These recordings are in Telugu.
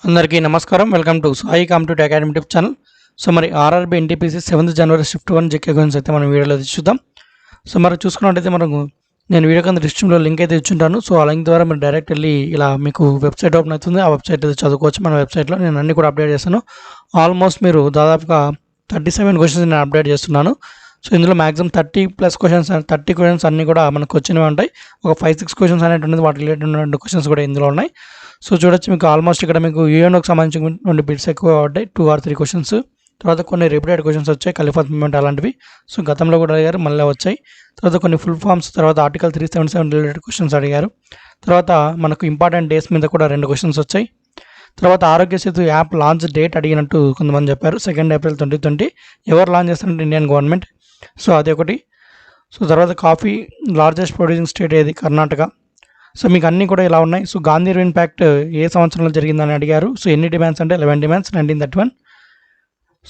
అందరికీ నమస్కారం. Welcome to Sai competitive academy YouTube channel. So మరి RRB NTPC 7th January shift 1 GK గురించి అయితే మనం వీడియోలో చూద్దాం. సో మరి చూసుకున్నట్టయితే మనకు నేను వీడియో కింద డిస్క్రిప్షన్లో లింక్ అయితే ఇచ్చుంటాను. సో ఆ లింక్ ద్వారా మీరు డైరెక్ట్ వెళ్ళి ఇలా మీకు వెబ్సైట్ ఓపెన్ అవుతుంది. ఆ వెబ్సైట్ అయితే చదువుకోవచ్చు. మన వెబ్సైట్లో నేను అన్ని కూడా అప్డేట్ చేస్తాను. ఆల్మోస్ట్ మీరు దాదాపుగా 37 క్వశ్చన్స్ నేను అప్డేట్ చేస్తున్నాను. సో ఇందులో మాక్సిమం 30+ క్వశ్చన్స్ 30 క్వశ్చన్స్ అన్నీ కూడా మనకు వచ్చినవి ఉంటాయి. ఒక 5-6 క్వశ్చన్స్ అనేటువంటిది వాటి రిలేటెడ్ ఉన్న క్వశ్చన్స్ కూడా ఇందులో ఉన్నాయి. సో చూడొచ్చు, మీకు ఆల్మోస్ట్ ఇక్కడ మీకు యూఎన్ఓకి సంబంధించిన బిట్స్ ఎక్కువ ఉంటాయి, 2 or 3 క్వశ్చన్స్. తర్వాత కొన్ని రిపీటెడ్ క్వశ్చన్స్ వచ్చాయి, ఖలీఫత్ మూమెంట్ అలాంటివి. సో గతంలో కూడా అడిగారు, మళ్ళీ వచ్చాయి. తర్వాత కొన్ని ఫుల్ ఫామ్స్, తర్వాత ఆర్టికల్ 377 రిలేటెడ్ క్వశ్చన్స్ అడిగారు. తర్వాత మనకు ఇంపార్టెంట్ డేస్ మీద కూడా 2 క్వశ్చన్స్ వచ్చాయి. తర్వాత ఆరోగ్య సేతు యాప్ లాంచ్ డేట్ అడిగినట్టు కొంతమంది చెప్పారు, 2nd April 2020. ఎవరు లాంచ్ చేస్తారంటే ఇండియన్ గవర్నమెంట్. సో అది ఒకటి. సో తర్వాత కాఫీ లార్జెస్ట్ ప్రొడ్యూసింగ్ స్టేట్ ఏది? కర్ణాటక. సో మీకు అన్నీ కూడా ఇలా ఉన్నాయి. సో గాంధీ రర్బ్ ఇంపాక్ట్ ఏ సంవత్సరంలో జరిగిందని అడిగారు. సో ఎన్ని డిమాండ్స్ అంటే 11 డిమాండ్స్, 1931.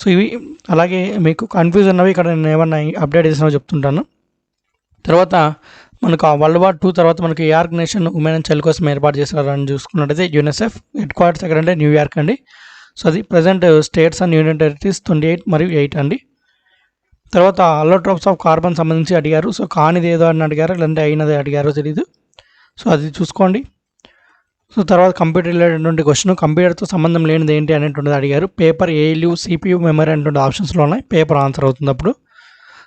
సో ఇవి అలాగే మీకు కన్ఫ్యూజ్ ఉన్నవి ఇక్కడ నేను ఏమన్నా అప్డేట్ చేసినవి చెప్తుంటాను. తర్వాత మనకు వరల్డ్ వార్ 2 తర్వాత మనకి ఏ ఆర్గనైజేషన్ ఉమెన్ అండ్ చైల్డ్ కోసం ఏర్పాటు చేశారని చూసుకున్నట్టయితే యునిసెఫ్. హెడ్ క్వార్టర్స్ ఎక్కడంటే న్యూయార్క్ అండి. సో అది present states and union territories 28 మరియు 8 అండి. తర్వాత అల్లోట్రోప్స్ ఆఫ్ కార్బన్ సంబంధించి అడిగారు. సో కానిది ఏదో అని అడిగారు, లేదంటే అయినది అడిగారో తెలియదు. సో అది చూసుకోండి. సో తర్వాత కంప్యూటర్ రిలేటెడ్ క్వశ్చన్, కంప్యూటర్తో సంబంధం లేనిది ఏంటి అనేటువంటిది అడిగారు. పేపర్, ALU, CPU, మెమరీ అనేటువంటి ఆప్షన్స్లో ఉన్నాయి. పేపర్ ఆన్సర్ అవుతుంది అప్పుడు.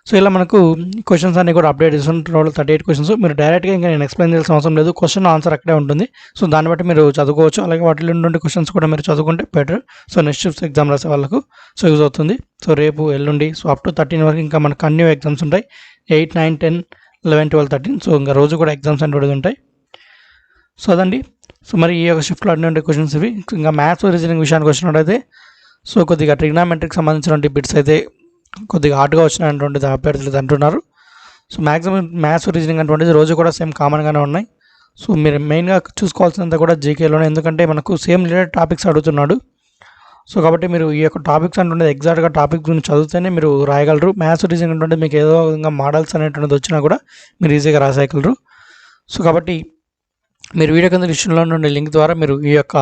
సో ఇలా మనకు క్వశ్చన్స్ అన్ని కూడా అప్డేట్ చేస్తున్న టోటల్ 38 క్వశ్చన్స్. మీరు డైరెక్ట్గా ఇంకా నేను ఎక్స్ప్లెయిన్ చేయాల్సిన అవసరం లేదు, క్వశ్చన్ ఆన్సర్ అక్కడే ఉంటుంది. సో దాన్ని బట్టి మీరు చదువుకోవచ్చు. అలాగే వాటిలో ఉన్నటువంటి క్వశ్చన్స్ కూడా మీరు చదువుకుంటే better. So next shift exam రాసే వాళ్ళకు సో యూజ్ అవుతుంది. సో రేపు, ఎల్లుండి, సో అప్ to 13 వరకు ఇంకా మనకు అన్ని ఎగ్జామ్స్ ఉంటాయి. 8, 9, 10, 11, 12, 13. సో ఇంకా రోజు కూడా ఎగ్జామ్స్ అనేవి ఉంటాయి. సో అదండి. సో మరి ఈ యొక్క షిఫ్ట్లో అడిగిన క్వశ్చన్స్ ఇవి. ఇంకా మ్యాథ్స్ రీజనింగ్ విషయానికి వచ్చినట్టయితే సో కొద్దిగా ట్రిగ్నామెట్రిక్ సంబంధించినటువంటి బిట్స్ అయితే కొద్దిగా హార్డ్గా వచ్చినటువంటిది అభ్యర్థులు అంటున్నారు. సో మ్యాక్సిమం మ్యాథ్స్ రీజనింగ్ అటువంటిది రోజు కూడా సేమ్ కామన్గానే ఉన్నాయి. సో మీరు మెయిన్గా చూసుకోవాల్సినంత కూడా జీకేలోనే, ఎందుకంటే మనకు సేమ్ రిలేటెడ్ టాపిక్స్ అడుగుతున్నాడు. సో కాబట్టి మీరు ఈ యొక్క టాపిక్స్ అంటుండేది ఎగ్జాక్ట్గా టాపిక్ గురించి చదివితేనే మీరు రాయగలరు. మ్యాథ్స్ రీజనింగ్ అంటే మీకు ఏదో విధంగా మోడల్స్ అనేటువంటిది వచ్చినా కూడా మీరు ఈజీగా రాసేయగలరు. సో కాబట్టి మీరు వీడియో కింద డిస్క్రిప్షన్లో నుండి లింక్ ద్వారా మీరు ఈ యొక్క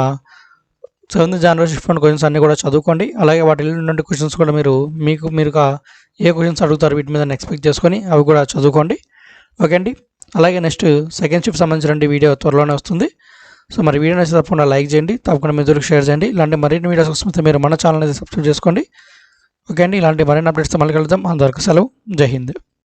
7th January షిఫ్ట్ 1 క్వశ్చన్స్ అన్నీ కూడా చదువుకోండి. అలాగే వాటిలో ఉన్నటువంటి క్వశ్చన్స్ కూడా మీరుగా ఏ క్వశ్చన్స్ అడుగుతారు వీటి మీద ఎక్స్పెక్ట్ చేసుకొని అవి కూడా చదువుకోండి. ఓకే అండి. అలాగే నెక్స్ట్ 2nd షిఫ్ట్ సంబంధించిన వీడియో త్వరలోనే వస్తుంది. సో మరి వీడియో నచ్చితే తప్పకుండా లైక్ చేయండి, తప్పకుండా మీ దూరకు షేర్ చేయండి. ఇలాంటి మరిన్ని వీడియోస్ వస్తే మీరు మన ఛానల్ అయితే సబ్స్క్రైబ్ చేసుకోండి. ఓకే అండి. ఇలాంటి మరిన్ని అప్డేట్స్ మళ్ళీ కలుద్దాం. అందరికీ సెలవు. జై హింద్.